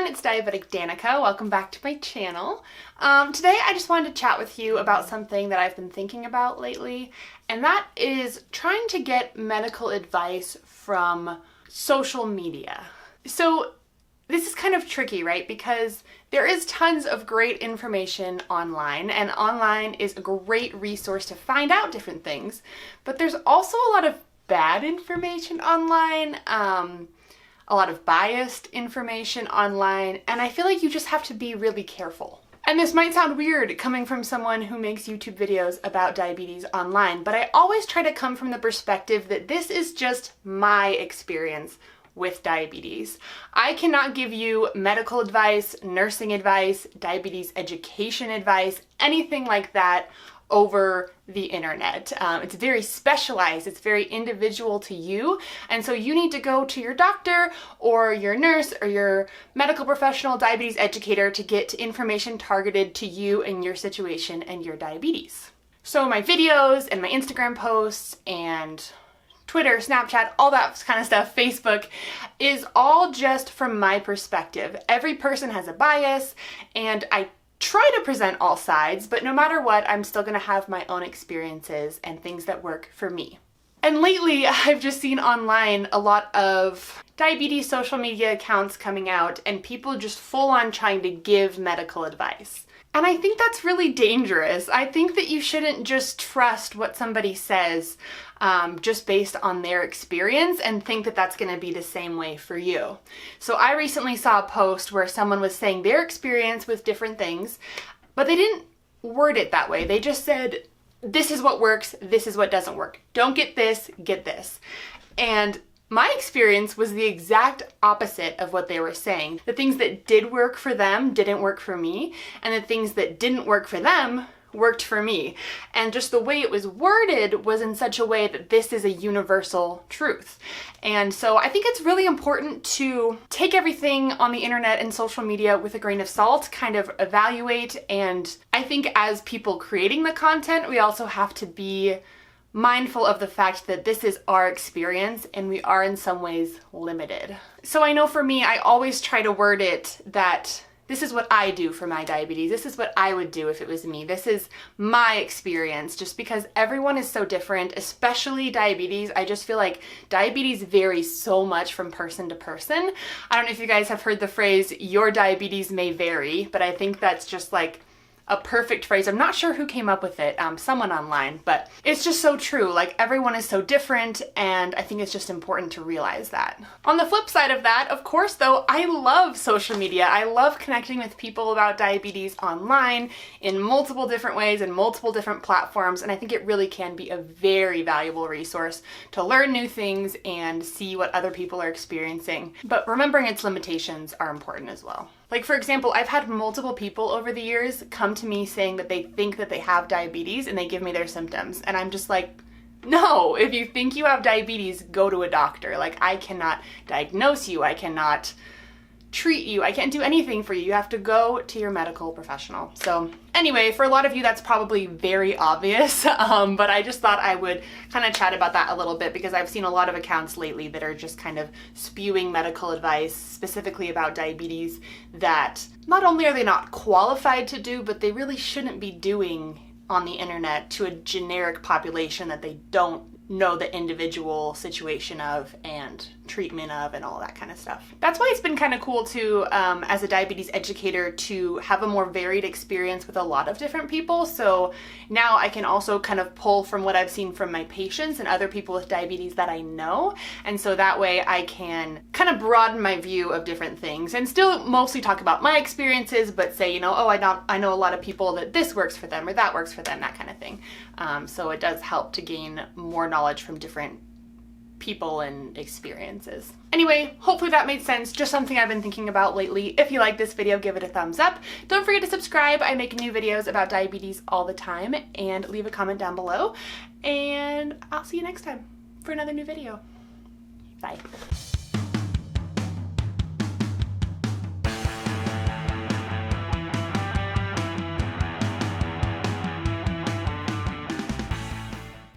everyone, it's Diabetic Danica. Welcome back to my channel. Today I just wanted to chat with you about something that I've been thinking about lately, and that is trying to get medical advice from social media. So this is kind of tricky, right? Because there is tons of great information online, and online is a great resource to find out different things, but there's also a lot of bad information online, a lot of biased information online, and I feel like you just have to be really careful. And this might sound weird coming from someone who makes YouTube videos about diabetes online, but I always try to come from the perspective that this is just my experience with diabetes. I cannot give you medical advice, nursing advice, diabetes education advice, anything like that over the internet. It's very specialized, it's very individual to you, and so you need to go to your doctor or your nurse or your medical professional diabetes educator to get information targeted to you and your situation and your diabetes. So my videos and my Instagram posts and Twitter, Snapchat, all that kind of stuff, Facebook, is all just from my perspective. Every person has a bias, and I try to present all sides, but no matter what, I'm still gonna have my own experiences and things that work for me. And lately, I've just seen online a lot of diabetes social media accounts coming out and people just full on trying to give medical advice. And I think that's really dangerous. I think that you shouldn't just trust what somebody says just based on their experience and think that that's going to be the same way for you. So I recently saw a post where someone was saying their experience with different things, but they didn't word it that way. They just said, this is what works, this is what doesn't work. Don't get this, get this. And my experience was the exact opposite of what they were saying. The things that did work for them didn't work for me, and the things that didn't work for them worked for me. And just the way it was worded was in such a way that this is a universal truth. And so I think it's really important to take everything on the internet and social media with a grain of salt, kind of evaluate, and I think as people creating the content, we also have to be mindful of the fact that this is our experience and we are in some ways limited. So I know for me, I always try to word it that this is what I do for my diabetes. This is what I would do if it was me. This is my experience, just because everyone is so different, especially diabetes. I just feel like diabetes varies so much from person to person. I don't know if you guys have heard the phrase, your diabetes may vary, but I think that's just like a perfect phrase. I'm not sure who came up with it, someone online, but it's just so true. Like, everyone is so different, and I think it's just important to realize that. On the flip side of that, of course, though, I love social media. I love connecting with people about diabetes online in multiple different ways and multiple different platforms, and I think it really can be a very valuable resource to learn new things and see what other people are experiencing. But remembering its limitations are important as well. Like, for example, I've had multiple people over the years come to me saying that they think that they have diabetes and they give me their symptoms. And I'm just like, no, if you think you have diabetes, go to a doctor. Like, I cannot diagnose you. I cannot treat you. I can't do anything for you. You have to go to your medical professional. So anyway, for a lot of you, that's probably very obvious, but I just thought I would kind of chat about that a little bit because I've seen a lot of accounts lately that are just kind of spewing medical advice specifically about diabetes that not only are they not qualified to do, but they really shouldn't be doing on the internet to a generic population that they don't know the individual situation of and treatment of and all that kind of stuff. That's why it's been kind of cool to, as a diabetes educator, to have a more varied experience with a lot of different people. So now I can also kind of pull from what I've seen from my patients and other people with diabetes that I know. And so that way I can kind of broaden my view of different things and still mostly talk about my experiences, but say, you know, oh, I know a lot of people that this works for them or that works for them, that kind of thing. So it does help to gain more knowledge from different people and experiences. Anyway, hopefully that made sense. Just something I've been thinking about lately. If you like this video, give it a thumbs up. Don't forget to subscribe. I make new videos about diabetes all the time, and leave a comment down below. And I'll see you next time for another new video. Bye.